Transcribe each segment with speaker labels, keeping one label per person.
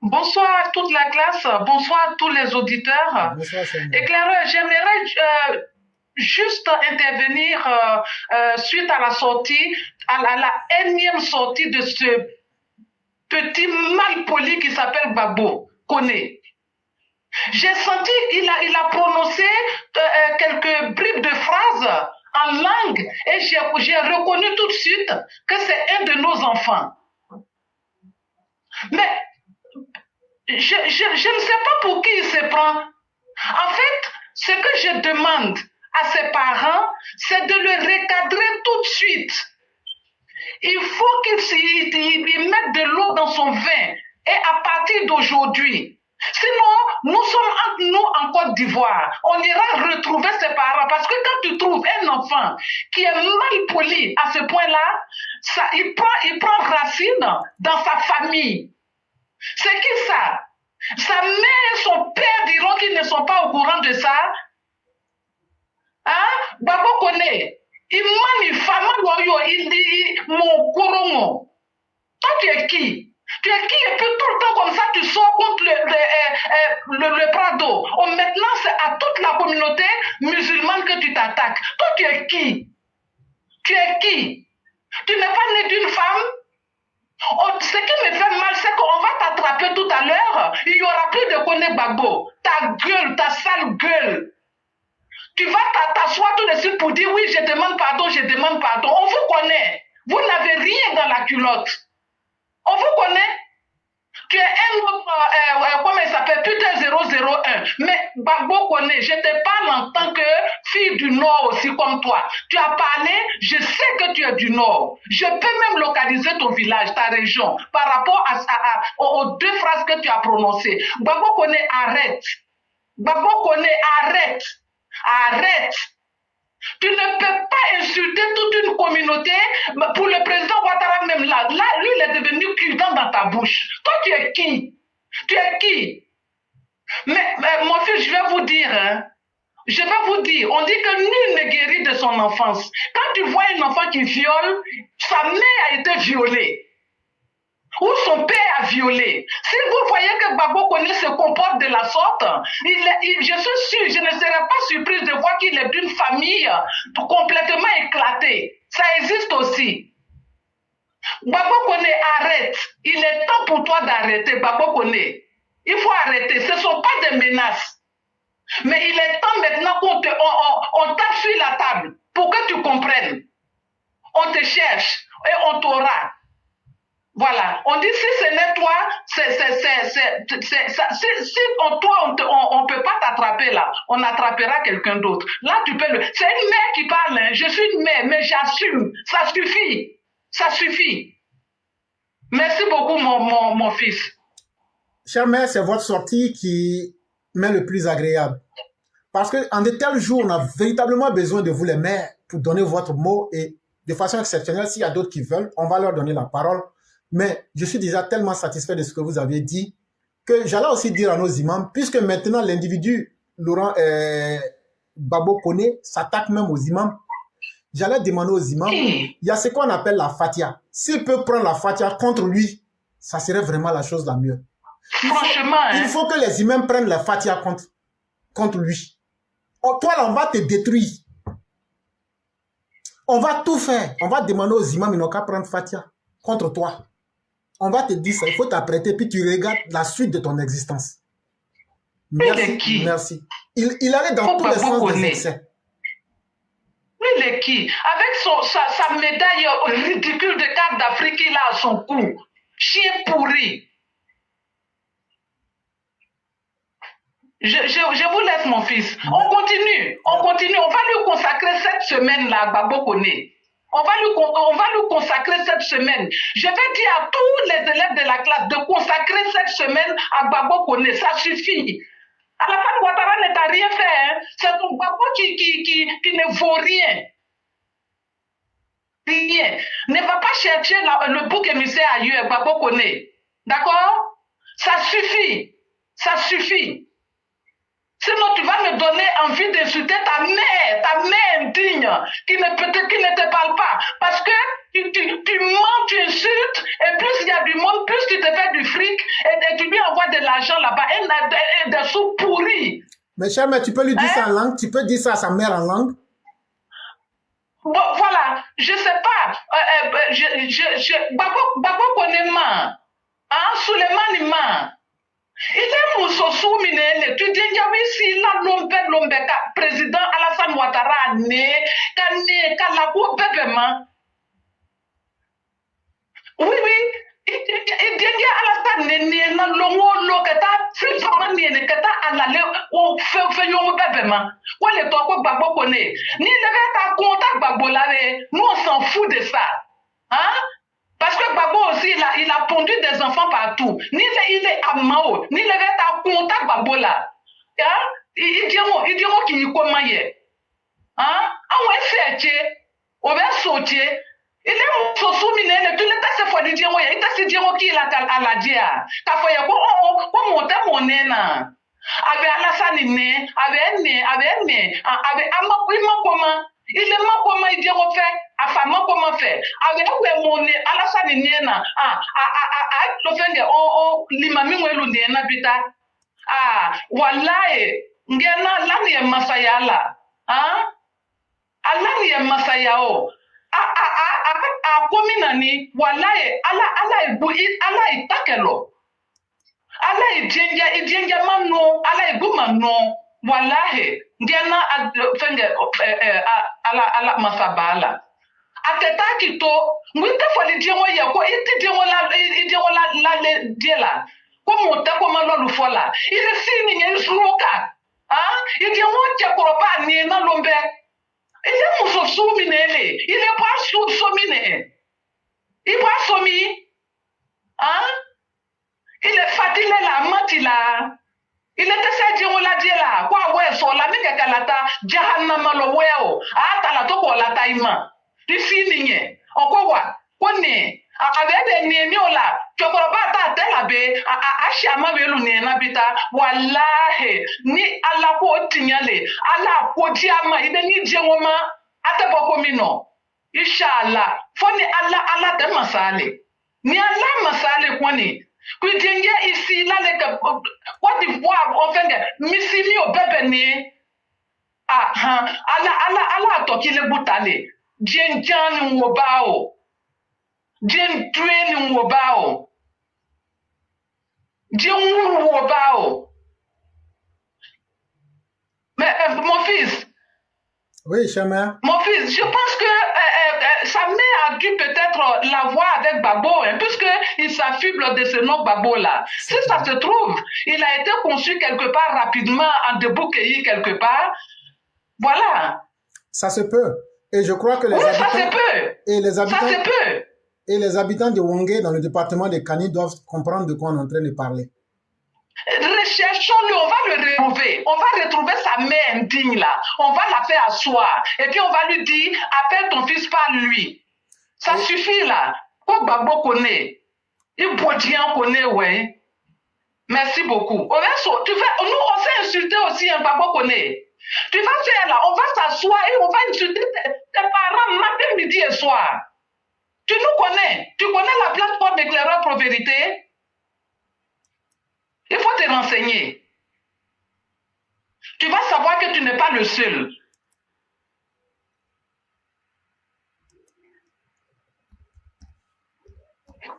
Speaker 1: Bonsoir à toute la classe, bonsoir à tous les auditeurs.
Speaker 2: Bonsoir, Seigneur.
Speaker 1: Éclaireur, j'aimerais juste intervenir suite à la sortie, à la énième sortie de ce petit malpoli qui s'appelle Babo Koné. J'ai senti, il a prononcé quelques bribes de phrases en langue et j'ai reconnu tout de suite que c'est un de nos enfants. Mais je ne sais pas pour qui il se prend. En fait, ce que je demande à ses parents, c'est de le recadrer tout de suite. Il faut qu'il mette de l'eau dans son vin et à partir d'aujourd'hui. Sinon, nous sommes nous en Côte d'Ivoire. On ira retrouver ses parents parce que quand tu trouves un enfant qui est mal poli à ce point-là, il prend racine dans sa famille. C'est qui ça? Sa mère et son père diront qu'ils ne sont pas au courant de ça. Hein? Babo connaît. Il manie femme, il dit mon couronne. Toi, tu es qui? Tu es qui? Et puis tout le temps comme ça, tu sors contre le Prado. Oh, maintenant, c'est à toute la communauté musulmane que tu t'attaques. Toi, tu es qui? Tu es qui? Tu n'es pas né d'une femme? Oh, ce qui me fait mal, c'est qu'on va t'attraper tout à l'heure. Il n'y aura plus de Koné Babo. Ta gueule, ta sale gueule. Tu vas t'asseoir tout de suite pour dire oui, je demande pardon, je demande pardon. On vous connaît. Vous n'avez rien dans la culotte. On vous connaît. Tu es un autre, comment il s'appelle, Twitter 001. Mais Babo connaît, je te parle en tant que fille du Nord aussi comme toi. Tu as parlé, je sais que tu es du Nord. Je peux même localiser ton village, ta région, par rapport aux deux phrases que tu as prononcées. Babo connaît, arrête. Babo connaît, arrête. Arrête. Tu ne peux pas insulter toute une communauté. Pour le président Ouattara même là, lui il est devenu cuitant dans ta bouche. Toi tu es qui? Tu es qui? Mais mon fils, je vais vous dire, hein, je vais vous dire, on dit que nul ne guérit de son enfance. Quand tu vois un enfant qui viole, sa mère a été violée. Ou son père a violé. Si vous voyez que Babo Koné se comporte de la sorte, je suis sûr, je ne serais pas surprise de voir qu'il est d'une famille complètement éclatée. Ça existe aussi. Babo Koné, arrête. Il est temps pour toi d'arrêter, Babo Koné. Il faut arrêter. Ce ne sont pas des menaces. Mais il est temps maintenant qu'on tape sur la table pour que tu comprennes. On te cherche et on t'aura. Voilà, on dit si ce n'est toi, si toi on peut pas t'attraper là, on attrapera quelqu'un d'autre. Là tu peux le. C'est une mère qui parle, hein. Je suis une mère, mais j'assume. Ça suffit, ça suffit. Merci beaucoup mon fils.
Speaker 2: Chère mère, c'est votre sortie qui m'est le plus agréable. Parce qu'en de tels jours, on a véritablement besoin de vous les mères pour donner votre mot et de façon exceptionnelle, s'il y a d'autres qui veulent, on va leur donner la parole. Mais je suis déjà tellement satisfait de ce que vous avez dit que j'allais aussi dire à nos imams, puisque maintenant l'individu, Laurent Babo Koné, s'attaque même aux imams, j'allais demander aux imams, il y a ce qu'on appelle la fatia. S'il peut prendre la fatia contre lui, ça serait vraiment la chose la mieux.
Speaker 1: Franchement,
Speaker 2: il faut que les imams prennent la fatia contre lui. Oh, toi là, on va te détruire. On va tout faire. On va demander aux imams, ils n'ont qu'à prendre fatia contre toi. On va te dire ça, il faut t'apprêter, puis tu regardes la suite de ton existence. Merci, merci. Il allait dans tous les sens des excès.
Speaker 1: Lui, il est qui? Avec sa médaille ridicule de carte d'Afrique qu'il a à son cou. Chien pourri. Je vous laisse, mon fils. On continue. On va lui consacrer cette semaine-là, Babo Koné. On va lui consacrer cette semaine. Je vais dire à tous les élèves de la classe de consacrer cette semaine à Babo Koné. Ça suffit. À la fin, Ouattara ne t'a rien fait. Hein. C'est ton Babo qui ne vaut rien. Rien. Ne va pas chercher le bouc émissaire ailleurs, Babo Koné. D'accord? Ça suffit. Ça suffit. Sinon, tu vas me donner envie d'insulter ta mère indigne, qui ne te parle pas. Parce que tu mens, tu insultes, et plus il y a du monde, plus tu te fais du fric, et tu lui envoies de l'argent là-bas, des sous pourris.
Speaker 2: Mais cher mère, tu peux lui dire ça en langue? Tu peux dire ça à sa mère en langue?
Speaker 1: Bon, voilà, je sais pas. Babo connaît ma. Hein, Suleiman ma. Il est Moussossou Minele. Tu dis que si la lombe président Alassane Ouattara né, kalakou bébéman. Oui. Il dit que Alassane né, na longo kata fritement né, kata alale ou fait yon bébéman. Ouais, le toi Babo connaît. Ni le ta contact Babo là, nous on s'en fout de ça. Hein? Parce que Babo aussi, il a pondu des enfants partout. Ni il est à Mao, ni le reste à contact Babo là. Hein? Il dit qu'il n'y a comment y est. Hein? Ah ouais, c'est on va sauter. Il est soumis, tu ne t'as pas dit, il t'a dit qu'il a à la dia. T'as fait quoi monter mon nez. Avec Alassane né, avec Amakwima comment? Il est mort comment il dit on fait, à femme comment faire. Avec mon nez, Alassane né na, le fait l'imami ou le bita. Wallahi, ngena lani masaya la. Alani masaya o. Kominani, wallahi, ala itakelo. Ala ijenja mano, ala igumano, wallahi, ngena ala masabala. Ateta kito, mwite fali diemo yako, iti diemo la diela. Como ta como lo fola. Ile sini nyensuka. Il diemo chakoroba ni na lombe. Il est Moussossou Minele. Il est pas sommine. Il est pas sommi. Hein? Il est fatigué la matila. Il est essayé de la dire là. Quoi, ouais, sur la mega kalata, Jahannama lo weo. La toko la taima. Tu finis. Encore quoi? Kone. Avec des némiola. Tu crois pas ta telabe. Ashama velu nabita. Wallahi. Ni ala ko tinyale. Ala ko diama. Ide ni diengoma. Ate boko mino. Inshallah. Foni ala te masale. Ni ala masale kwani. Puis ici, là, les Côte d'Ivoire, on fait des missimi au bébé né. Allah, toi qui le boutale. Dien Jan Wobao. Dien Tuen Wobao. Dien Wobao. Mais mon fils.
Speaker 2: Oui, Chama.
Speaker 1: Mon fils, je pense que sa mère a dû peut-être l'avoir avec Babo, hein, puisqu'il s'affuble de ce nom Babo-là. Si ça se trouve, il a été conçu quelque part rapidement, en débouqueillis quelque part. Voilà.
Speaker 2: Ça se peut. Et je crois que les habitants...
Speaker 1: ça se peut.
Speaker 2: Et les habitants,
Speaker 1: ça se peut.
Speaker 2: Et les habitants de Wongé, dans le département de Kani, doivent comprendre de quoi on est en train de parler.
Speaker 1: Recherchons-le, on va le retrouver. On va retrouver sa mère indigne là. On va la faire asseoir. Et puis on va lui dire, appelle ton fils par lui. Ça suffit là. Quoi Babo connaît. Il Bodien connaît, ouais. Merci beaucoup. Nous, on s'est insulté aussi, un Babo connaît. Tu vas faire là, on va s'asseoir et on va insulter tes parents matin, midi et soir. Tu nous connais. Tu connais la plateforme éclaireur pour vérité. Il faut te renseigner. Tu vas savoir que tu n'es pas le seul.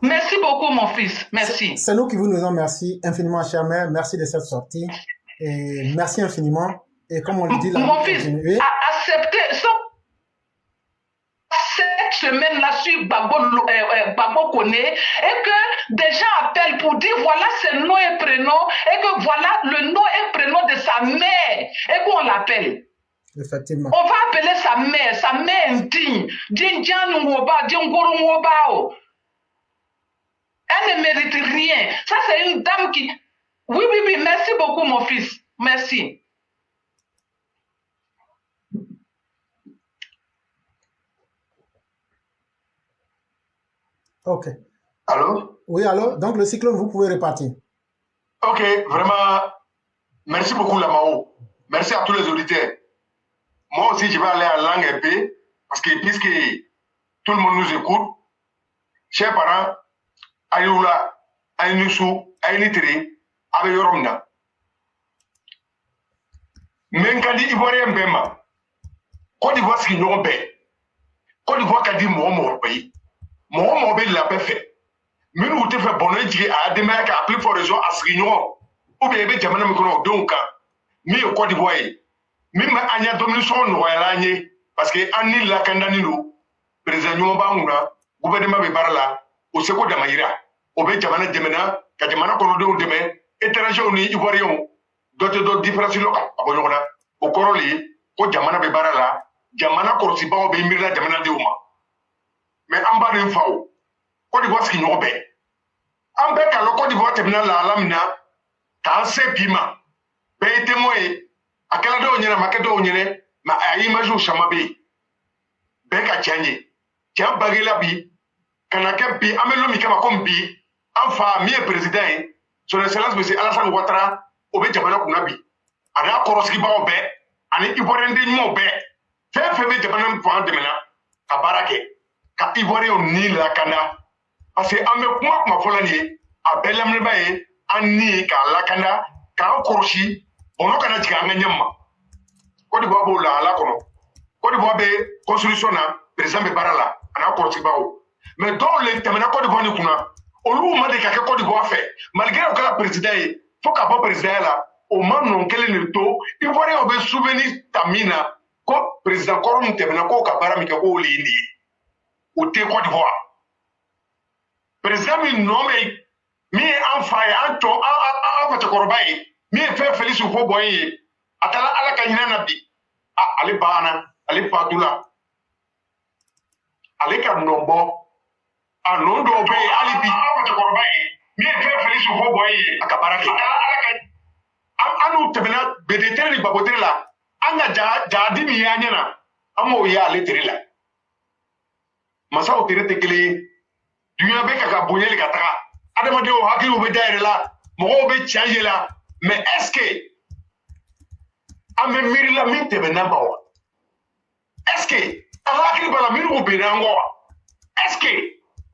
Speaker 1: Merci beaucoup, mon fils. Merci.
Speaker 2: C'est nous qui vous nous en merci infiniment, chère mère. Merci de cette sortie. Et merci infiniment. Et comme on le dit là,
Speaker 1: mon fils, accepter cette semaine-là sur Babo connaît et que des gens appellent pour dire voilà ses noms et prénoms et que voilà le nom et prénom de sa mère et qu'on l'appelle.
Speaker 2: Effectivement.
Speaker 1: On va appeler sa mère indigne. Elle ne mérite rien. Ça, c'est une dame qui... Oui, merci beaucoup, mon fils. Merci.
Speaker 2: Ok.
Speaker 3: Allô?
Speaker 2: Oui, allô? Donc, le cyclone, vous pouvez repartir.
Speaker 3: Ok, vraiment, merci beaucoup, Lamao. Merci à tous les auditeurs. Moi aussi, je vais aller en langue épée, parce que puisque tout le monde nous écoute, chers parents, Ayoula, Aynusu, Aynitre, avec Yoromna. Mais quand il Ivoirien Bema, Côte d'Ivoire, ce qu'ils n'ont pas. Côte d'Ivoire, quand il mon pays, mon pays l'a pas fait. Mais nous, tu fais bonheur à démarrer à plus fort raison à ce qu'ils n'ont ou bien, il y a des gens donc, mais au Côte d'Ivoire, même à Nia Domination, nous allons parce que Annie la Candanilo, président Yomba, gouvernement de Barla, au Seco de Maïra, au Benjamin Demena, Kademana Korodo demain, étranger au Ivoirien, d'autres différences locales, au Coroli, au Jamana de Barala, Jamana Korsiba, au Bemira, Jamana de Ouma. Mais en bas de Fao, Côte d'Ivoire, ce qui nous obéit. En bas, quand le Côte d'Ivoire termine la lamina, quand c'est piment, ben témoin, à quel ado on y a maquedo on y a, ma a image au chamabi, ben qu'à tienne, tiens bagé la bi, quand a qu'un bi, amelo mi kama comme bi, enfin, mi président, son excellence monsieur Alassane Ouattara, au bé Jamana Kunabi, à la Koroski ba au bé, à l'Ivoirien de nous au bé, fait Jamana pour un demena, à Barake, qu'à Ivoirien au Nil la Cana, parce que à me moi, ma folanie, à Belam le baye, Anni ka lakana ka koroshi ono kana tika nganyama ko di babo la ala kono ko di bobe constitution na président be barala ana koroshi bawo mais dans les temena ko di boni kuna olu ma de ka ko di bo fait malgré o kala président faut ka ba président la o man non kele le to il faut rien be souvenir tamina ko président korom temena ko ka bara mi ka ko lini o te ko di bo président mi nommé mi enfant en to en fait korbaye mi fait Félix ko boye atala ala kanyina nabi ale bana ale padula ale ka nombo anondo be ali bi en fait korbaye mi fait Félix ko boye akabaraki ala ka anu tebena bedetere ni babotere la anga jadi mi yanyana amo ya ale terila masa o tere tekele dunya be ka bonyele ka taka adamadenw hakiliw bɛ dayɛlɛ la mɔgɔw bɛ tiɲɛ la mais est ce que an bɛ miiri la min tɛmɛn'an kan wa est ce que an hakili b'a la minnu bɛnna an kɔ wa est ce que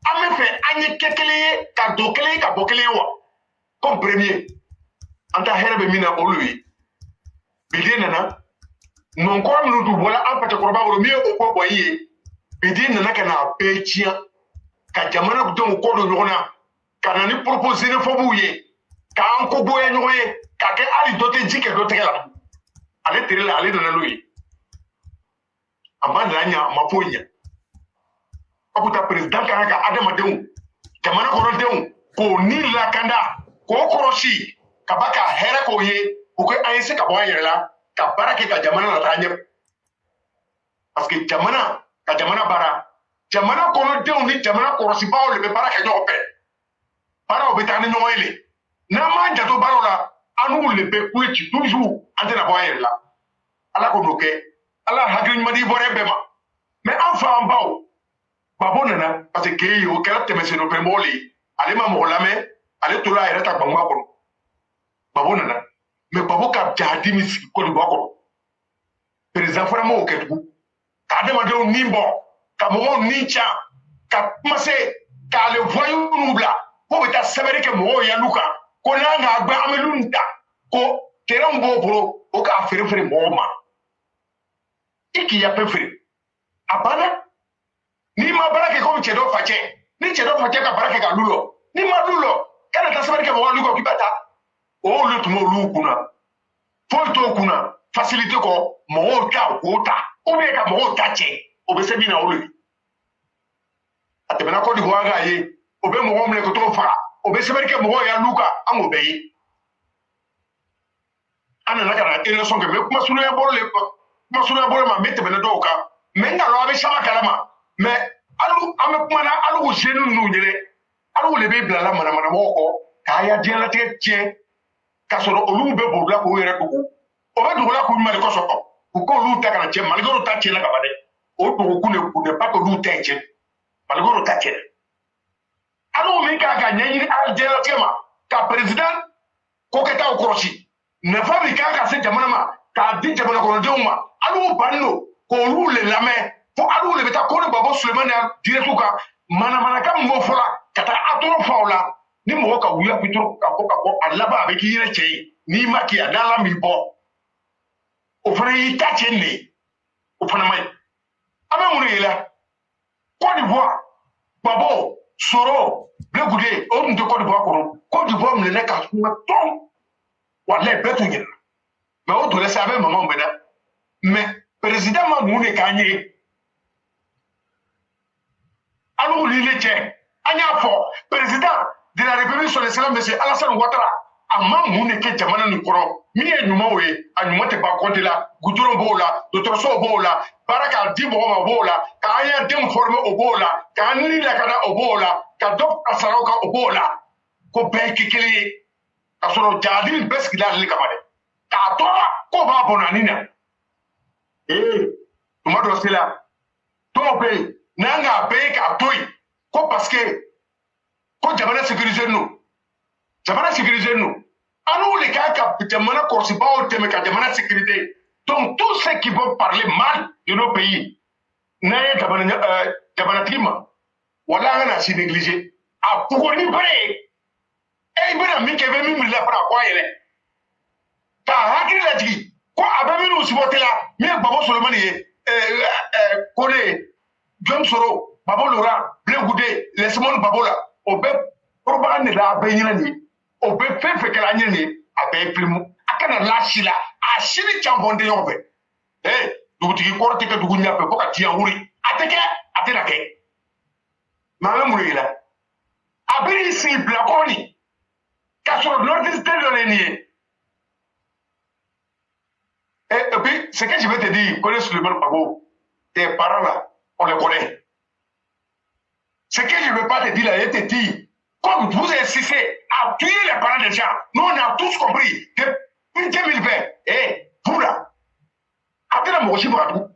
Speaker 3: an bɛ fɛ an ye kɛ kelen ye ka don kelen ye ka bɔ kelen ye wa comme premier an ta hɛrɛ bɛ min na olu ye biden nana nɔnkɔrɔ minnu tun bɔra an pɛtɛkɔrɔba bolo min ye o ko bɔ i ye biden nana ka na bɛɛ tiɲɛ ka jamana denw kɔ don ɲɔgɔn na. Kana ni proposer ne fobu ye ka an ko boye ɲɔgɔn ye ka kɛ hali dɔ tɛ ji kɛ dɔ tɛgɛ la ale tere la ale nana n'o ye a ma na ɲa a ma foyi ɲa aw bɛ taa président kan ka adamadenw jamana kɔnɔdenw k'o ni lakanda k'o kɔrɔsi ka ba ka hɛrɛ k'o ye u ko an ye se ka bɔ an yɛrɛ la ka baara kɛ ka jamana lataa ɲɛ parce que jamana ka jamana baara jamana kɔnɔdenw ni jamana kɔrɔsibaaw de bɛ baara kɛ ɲɔgɔn fɛ. Para obéta ni ɲɔgɔn ye le n'an m'an janto baaraw la an n'u le bɛ kule ci toujours an tɛna bɔ an yɛrɛ la ala ko n'o kɛ ala hakili ɲuman di Ivoirien bɛɛ ma mais an fa an baw babo nana parce que k'e ye o kɛra tɛmɛsenno mɔgɔ le ye ale ma mɔgɔ lamɛn ale tora a yɛrɛ ta gbangba kɔnɔ babo nana mais babo ka jadi min sigi Côte d'Ivoire kɔnɔ président fana m'o kɛ tugun ka adamadenw ni bɔ ka mɔgɔw ni can ka kuma se k'ale voyou n'u bila. Ko bɛ taa sɛbɛnni kɛ mɔgɔw ye lu kan ko n'an k'a gbɛ an bɛ lu ta ko terrain b'o bolo o k'a feere mɔgɔw ma i k'i ya pe feere a banna n'i ma baara kɛ komi cɛ dɔ facɛ ni cɛ dɔ facɛ ka baara kɛ ka lu lɔ n'i ma lu lɔ kana taa sɛbɛnni kɛ mɔgɔw lu kɔ k'i bɛ taa olu tun b'olu kunna foyi t'o kunna facilité kɔ mɔgɔw ta k'o ta ou bien ka mɔgɔw ta cɛ o bɛ se min na olu ye a tɛmɛna Côte d'Ivoire k'a ye. O bɛ mɔgɔ minɛ ka t'o faga o bɛ sɛbɛnni kɛ mɔgɔw ya lu kan an k'o bɛɛ ye an nana ka na élection kɛ mais kuma surunya bolo ma n bɛ tɛmɛ dɔw kan mais n t'a dɔn a bɛ sama kalama mais an bɛ kuma na hali u jeunes ninnu ɲɛnɛ hali de bɛ bilala manamana mɔgɔw kɔ k'a ya diɲɛlatigɛ tiɲɛ k'a sɔrɔ olu bɛ bolila k'u yɛrɛ dogo o bɛ dogo la k'u mali kɔsɔn u k'olu ta kana tiɲɛ malgré ta tiɲɛna ka ban dɛ o dogo kun ne pas que olu ta ye tiɲɛ malgré ta tiɲɛna. Alors, on ka ɲɛɲini a diɲɛlatigɛ ma ka président ko kɛ taa o kɔrɔsi nafa min kan ka se jamana ma k'a di jamana kɔnɔdenw ma hali bannen don k'olu le lamɛn fo hali le bɛ taa ko ne babo Sulemani Dirɛtu kan manamanakan min b'o fɔ la ka taa atoro fa o la ni mɔgɔ ka wuya pitoro ka bɔ a laban a bɛ k'i yɛrɛ cɛ ye n'i ma k'i a dala min bɔ o fana y'i ta cɛ nin ye o fana man ɲi an bɛ mun de yela Côte d'Ivoire Babo Soro Blegoudé o tun tɛ Côte d'Ivoire kɔnɔ Côte d'Ivoire minɛ ka kuma tɔn walayi bɛɛ tun ɲɛna mais o donna sa a bɛ mankanw bɛɛ da mais président ma mun de k'an ye an n'u lile cɛ an y'a fɔ président de la République son excellence monsieur Alassane Ouattara a ma mun de kɛ jamana nin kɔrɔ min ye ɲumanw ye a ɲuman tɛ ban compte la goudron b'o la dɔgɔtɔrɔsow b'o la baara k'a di mɔgɔ ma b'o la k'an y'an denw former o b'o la k'an ni lakana o b'o la ka dɔ a saraw kan o b'o la ko bɛɛ kɛ kelen ye ka sɔrɔ jagadi bɛɛ sigila ale kama dɛ k'a tɔɔrɔ k'o b'a bɔnna ni na tuma dɔ se la dɔw bɛ yen n'an k'a bɛɛ ye k'a to yen ko parce que ko jamana sécurisé no jamana sécurisé no an n'u de k'a ka jamana kɔlɔsibaaw dɛmɛ ka jamana sécurité donc tous ceux qui vont parler mal de nos pays n'an ye jamanatigi ma wala an kana si négliger a bugɔ ni bere ye i bɛna min kɛ i bɛ min bila fana a kɔ a yɛrɛ k'a hakili lajigi ko a bɛ minnu supporter la min ye Babo Solomani ye Kone John Soro Babo Laurent Blegoudé les Simone Babo la o bɛ propagande de la a bɛɛ ɲinɛ nin ye o bɛ fɛn fɛn kɛra an ɲɛ nin ye a bɛɛ ye filimu a kana laasi la a si ni can bɔ n tɛ ɲɔgɔn fɛ dugutigi kɔrɔ tɛ kɛ dugu ɲɛfɛ fo ka tiɲɛ wuri a tɛ kɛ a tɛna kɛ mais an bɛ mun de yela a bɛ n'i sigi bilakɔrɔ nin k'a sɔrɔ nordiste dɔ de ye nin ye et puis ce que je vais te dire Kone Souleymane Babo tes parents là on les connaît ce que je ne veux pas te dire là je te dis comme vous insistez à tuer les parents des gens nous on a tous compris que depuis 2020 vous là après la mɔgɔ si bɔra tugun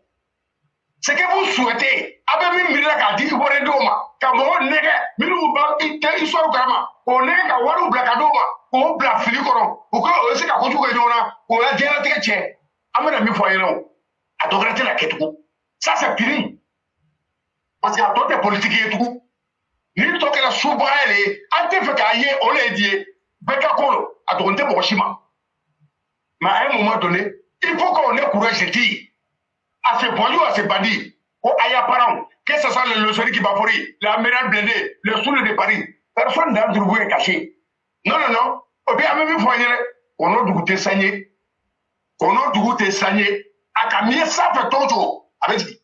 Speaker 3: ce que vous souhaitez a bɛ min miirila k'a di Ivoirien dɔw ma ka mɔgɔw nɛgɛ minnu b'a tɛ histoire kalama k'o nɛgɛ ka wariw bila ka d'u ma k'o bila fili kɔnɔ u ka o bɛ se ka kojugu kɛ ɲɔgɔn na k'o ya diɲɛlatigɛ tiɲɛ an bɛna min fɔ a ɲɛna o a dɔ wɛrɛ tɛna kɛ tugun ça c'est fini parce que a tɔ tɛ politique ye tugun ni tɔ kɛra subaga de ye an tɛ fɛ k'a ye o de ye di ye bɛɛ ka ko a dɔgɔnin tɛ mɔgɔ si ma mais à un moment donné il faut qu'on ait courage de dire à ces voyous, à ces bandits, aux Ayaparans, que ce soit le Sonic Bafori, l'Amiral Blindé, le Soule de Paris, personne d'entre vous est caché. Non, non, non. Au bien, même une fois, on a dû te saigner. On a dû te saigner. À Camille, ça fait ton jour. Avec dit.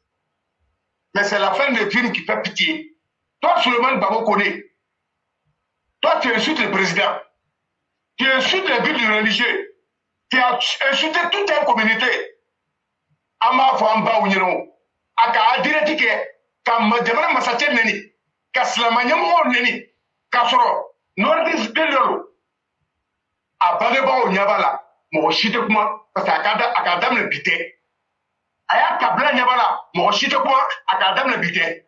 Speaker 3: Mais c'est la fin du film qui fait pitié. Toi, Souleymane Babo connaît. Toi, tu insultes le président. Tu insultes les villes religieux. Tu as insulté toute une communauté. Ama fɔ an baw ɲɛna a ka direct kɛ ka jamana masakɛ nɛni ka silamɛ ɲɛmɔgɔw nɛni k'a sɔrɔ nordiste den dɔ don a bangebaaw ɲɛ b'a la mɔgɔ si tɛ kuma parce que a ka daminɛ bi tɛ a y'a kabila ɲɛ b'a la mɔgɔ si tɛ kuma a ka daminɛ bi tɛ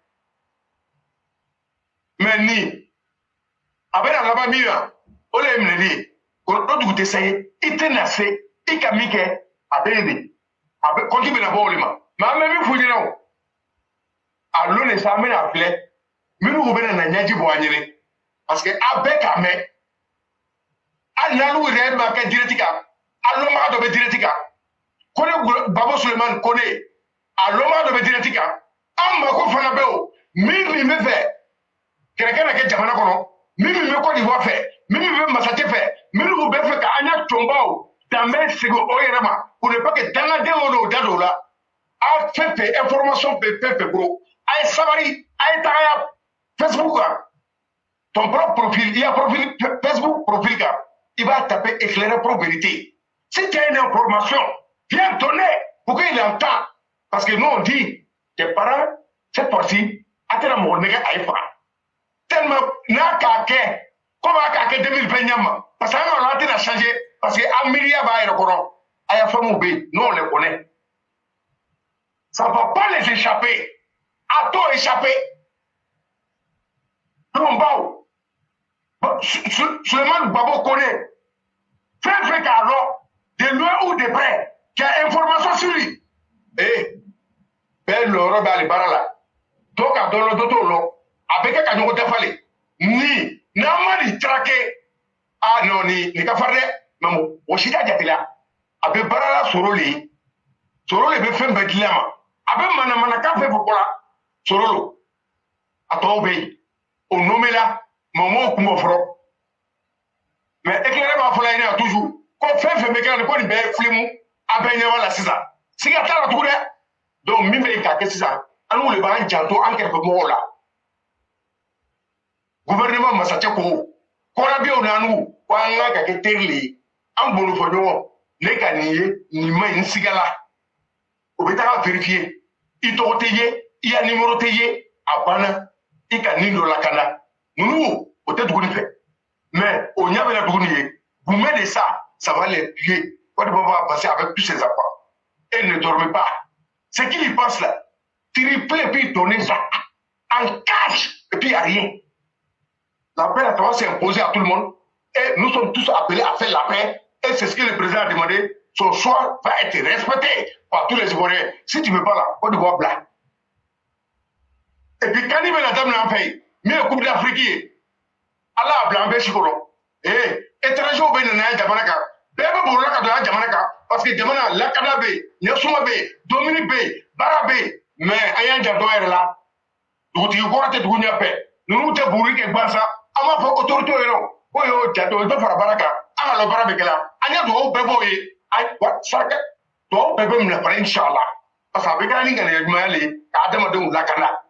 Speaker 3: mais ni a bɛna laban min na o de ye minɛli ye o dugu tɛ sa ye i tɛna se i ka min kɛ a bɛ yen de. A bɛ kɔnti bɛna bɔ o de ma mais an bɛ min f'u ɲɛna o a lon de sa an bɛna filɛ minnu bɛna na ɲɛji bɔ an ɲɛnɛ parce que a bɛɛ k'a mɛn hali n'olu yɛrɛ ma kɛ direct kan a lɔnbaga dɔ bɛ direct kan Kone Babo Souleymane Kone a lɔnbaga dɔ bɛ direct kan an mako fana bɛ o min bɛ fɛ kɛlɛkɛ na kɛ jamana kɔnɔ min bɛ Côte d'Ivoire fɛ min bɛ masakɛ fɛ minnu bɛ fɛ k'an ɲɛ tonbaw danbe sigi o yɛrɛ ma pour ne pas que dangadenw n'o da don o la a fɛn fɛn information bɛ fɛn fɛn bolo a ye sabari a ye taga Facebook kan ton propre profil i y'a profil Facebook profil kan i b'a taper éclairer pro vérité si tu as une information viens donner pour qu'il entende parce que nous on dit tes parents cette fois-ci a tɛna mɔgɔ nɛgɛ a ye faga tellement n'a k'a kɛ comme a k'a kɛ 2020 ɲɛma parce que an ka la tɛna changer parce que an miiriya b'a yɛrɛ kɔnɔ a y'a fɛnw bɛ yen nous on les connaît ça ne va pas les échapper à tout échapper donc baw Souleymane Babo Kone fɛn fɛn k'a dɔn de loin ou de près qui a information sur lui bɛɛ lɔyɔrɔ bɛ ale baara la dɔw ka dɔn dɔ t'o lɔ a bɛ kɛ ka ɲɔgɔn dafale ni Namani traqué. Ah non, ni kafarde. Maman, Oshita Jatila. Abe Barala Soroli. Soroli be fem betlema. Abe mana ka fe pokola. Sorolo. Atobe. On nomme là, maman ou fro. Mais éclairé ma fola ina toujours. Quand fait me quand ko ni be flimu. Abe ne wala sisa. Siga tala tout de. Donc mi be ka ke sisa. Anu le ba janto en quelque mo là. Gouvernement Massachusetts ko. Kora bi onanu wa nga ka ke terli. An bolo fo nyo. Ne ka niye ni ma insigala. O be ta vérifier. I to teye, i a numéro teye, abana. I ka nindo la kana. Nous, peut-être vous le faites. Mais on y avait la tournée. Vous mettez ça, ça va les tuer. Quand on va passer avec tous ces enfants. Elle ne dorment pas. Ce qu'il y passe là, tripler et puis donner ça en cash et puis il n'y a rien. La paix a tendance à s'imposer à tout le monde. Et nous sommes tous appelés à faire la paix. Et c'est ce que le président a demandé. Son choix va être respecté par tous les Ivoiriens. Si tu ne veux pas là, on doit blanc. Et puis quand il met la dame dans le pays, mais le Coupe d'Afrique, Allah a blanc chikolo. Étranger au Bénin, Jamanaka. Bébé Bourlaka de la Jamanaka. Parce que Jamana, Lakadabe, Nyasumabe, Dominique B, Barabe, mais Ayan Jadon est là. Donc tu vois que tu as fait. Nous nous avons bourré quelque part ça. Ama faut autorité non. Oh yo, Jadon, il doit faire Baraka. Ama le Barabe là. Anya do bebo ye. Ay, what? Saka. Do bebo me la prendre Inch'Allah. Parce que avec la ligne de Yagmali, Adama de Lakana.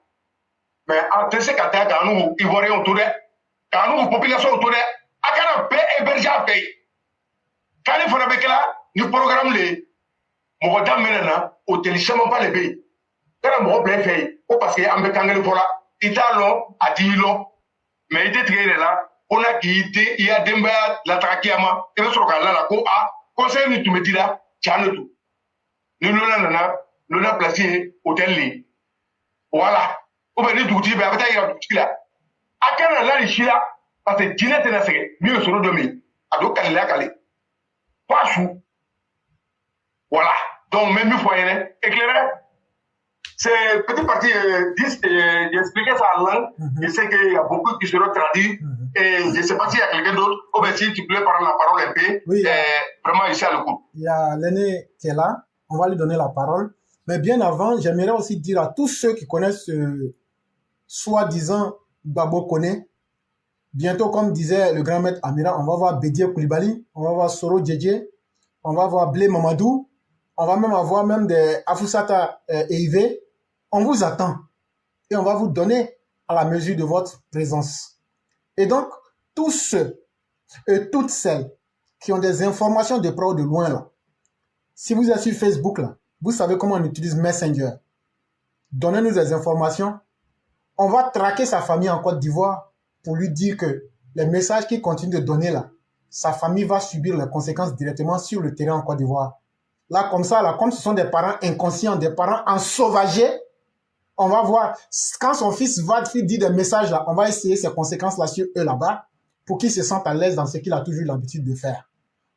Speaker 3: Mais en ce cas, quand nous Ivoiriens autour de, quand nous population autour de, à quand on paie héberger à payer. Quand il faut avec là, nous programmons les, mon dame maintenant, au téléchargement pas les pays. Quand on bien fait, parce qu'il y a un peu de pour là, il a long, à 10 long, mais il était très là, on a quitté, il y a des la traquéama, et le soir là, la co a, conseil nous tout me dit là, tiens le tout. Nous l'avons placé hôtel Lee. Voilà. Ou bien, nous disons, avec ta là. À quel moment là, il là, parce que Dîner est nassé, mieux sur le domaine. À donc, elle est calée. Pas chou. Voilà. Donc, même une fois, éclairé. C'est petit parti, j'expliquais ça en langue. Je sais qu'il y a beaucoup qui seront traduits. Et je ne sais pas s'il y a quelqu'un d'autre. Ou bien, si tu peux prendre la parole un peu. Oui. Vraiment, ici à le coup.
Speaker 2: Il y a l'aîné qui est là. On va lui donner la parole. Mais bien avant, j'aimerais aussi dire à tous ceux qui connaissent soi-disant Gbagbo Koné, bientôt, comme disait le grand maître Amira, on va voir Bédié Koulibaly, on va voir Soro Djedje, on va voir Blé Mamadou, on va même avoir même des Afoussata Eive. On vous attend et on va vous donner à la mesure de votre présence. Et donc, tous ceux et toutes celles qui ont des informations de près ou de loin là, si vous êtes sur Facebook là, vous savez comment on utilise Messenger. Donnez-nous des informations. On va traquer sa famille en Côte d'Ivoire pour lui dire que les messages qu'il continue de donner là, sa famille va subir les conséquences directement sur le terrain en Côte d'Ivoire. Là, comme ça, là, comme ce sont des parents inconscients, des parents ensauvagés, on va voir, quand son fils va dire des messages là, on va essayer ces conséquences là sur eux là-bas pour qu'ils se sentent à l'aise dans ce qu'il a toujours l'habitude de faire.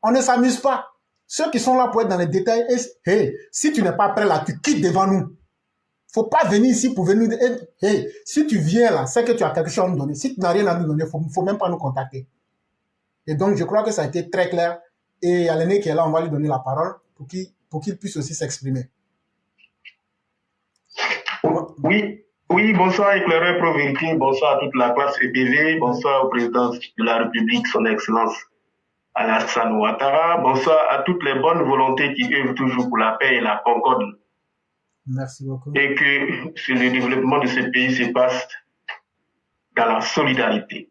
Speaker 2: On ne s'amuse pas. Ceux qui sont là pour être dans les détails, hey, si tu n'es pas prêt là, tu quittes devant nous. Faut pas venir ici pour venir, hey, si tu viens là, c'est que tu as quelque chose à nous donner. Si tu n'as rien à nous donner, faut même pas nous contacter. Et donc, je crois que ça a été très clair. Et il y a l'aîné qui est là, on va lui donner la parole pour qu'il puisse aussi s'exprimer.
Speaker 4: Oui, bonsoir éclaireur Pro-Vérité, bonsoir à toute la classe EPV, bonsoir au président de la République, son Excellence Alassane Ouattara, bonsoir à toutes les bonnes volontés qui œuvrent toujours pour la paix et la concorde.
Speaker 2: Merci beaucoup.
Speaker 4: Et que le développement de ce pays se passe dans la solidarité.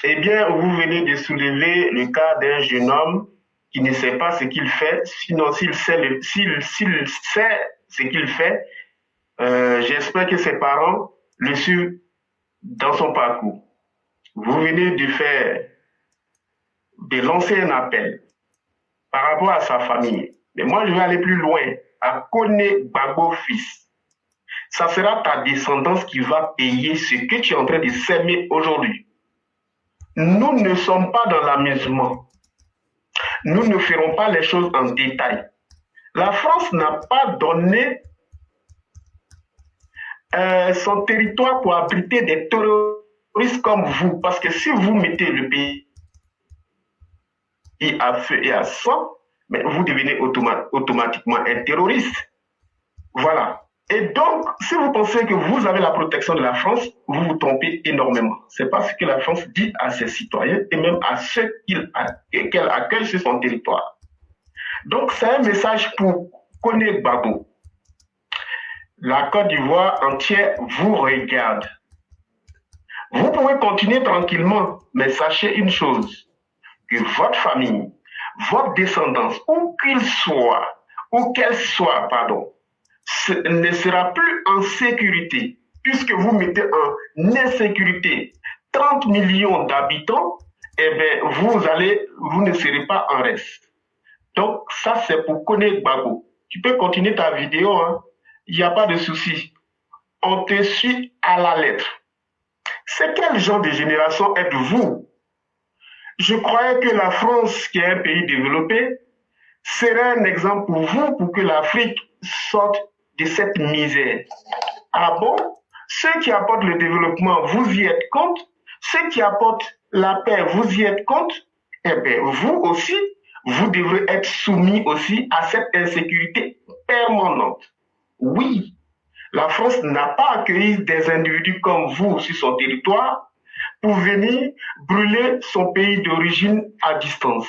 Speaker 4: Eh bien, vous venez de soulever le cas d'un jeune homme qui ne sait pas ce qu'il fait, sinon s'il sait ce qu'il fait, j'espère que ses parents le suivent dans son parcours. Vous venez de lancer un appel par rapport à sa famille. Mais moi, je vais aller plus loin. À Koné Gbagbo fils. Ça sera ta descendance qui va payer ce que tu es en train de s'aimer aujourd'hui. Nous ne sommes pas dans l'amusement. Nous ne ferons pas les choses en détail. La France n'a pas donné son territoire pour abriter des terroristes comme vous, parce que si vous mettez le pays à feu et à sang, mais vous devenez automatiquement un terroriste. Voilà. Et donc, si vous pensez que vous avez la protection de la France, vous vous trompez énormément. C'est pas ce que la France dit à ses citoyens et même à ceux qu'elle accueille sur son territoire. Donc, c'est un message pour Kone Gbagbo. La Côte d'Ivoire entière vous regarde. Vous pouvez continuer tranquillement, mais sachez une chose, que votre famille, votre descendance, où qu'elle soit, pardon, ne sera plus en sécurité, puisque vous mettez en insécurité 30 millions d'habitants, eh bien, vous ne serez pas en reste. Donc, ça, c'est pour Kone Gbagbo. Tu peux continuer ta vidéo, hein. Il n'y a pas de souci. On te suit à la lettre. C'est quel genre de génération êtes-vous? Je croyais que la France, qui est un pays développé, serait un exemple pour vous, pour que l'Afrique sorte de cette misère. Ah bon? Ceux qui apportent le développement, vous y êtes contre? Ceux qui apportent la paix, vous y êtes contre? Eh bien, vous aussi, vous devrez être soumis aussi à cette insécurité permanente. Oui, la France n'a pas accueilli des individus comme vous sur son territoire pour venir brûler son pays d'origine à distance.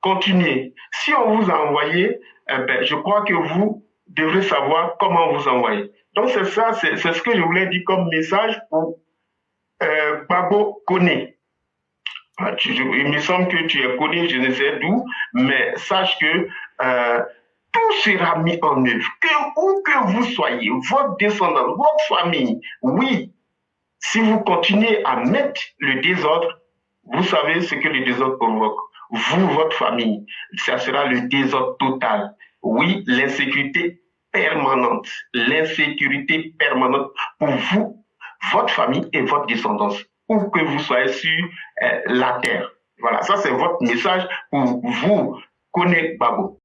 Speaker 4: Continuez. Si on vous a envoyé, eh ben, je crois que vous devrez savoir comment vous envoyer. Donc c'est ça, c'est ce que je voulais dire comme message pour Gbagbo Kone. Il me semble que tu es connu, je ne sais d'où, mais sache que tout sera mis en œuvre. Où que vous soyez, votre descendance, votre famille, oui, si vous continuez à mettre le désordre, vous savez ce que le désordre provoque. Vous, votre famille, ça sera le désordre total. Oui, l'insécurité permanente. L'insécurité permanente pour vous, votre famille et votre descendance. Où que vous soyez sur la terre. Voilà, ça c'est votre message pour vous, Kone Gbagbo.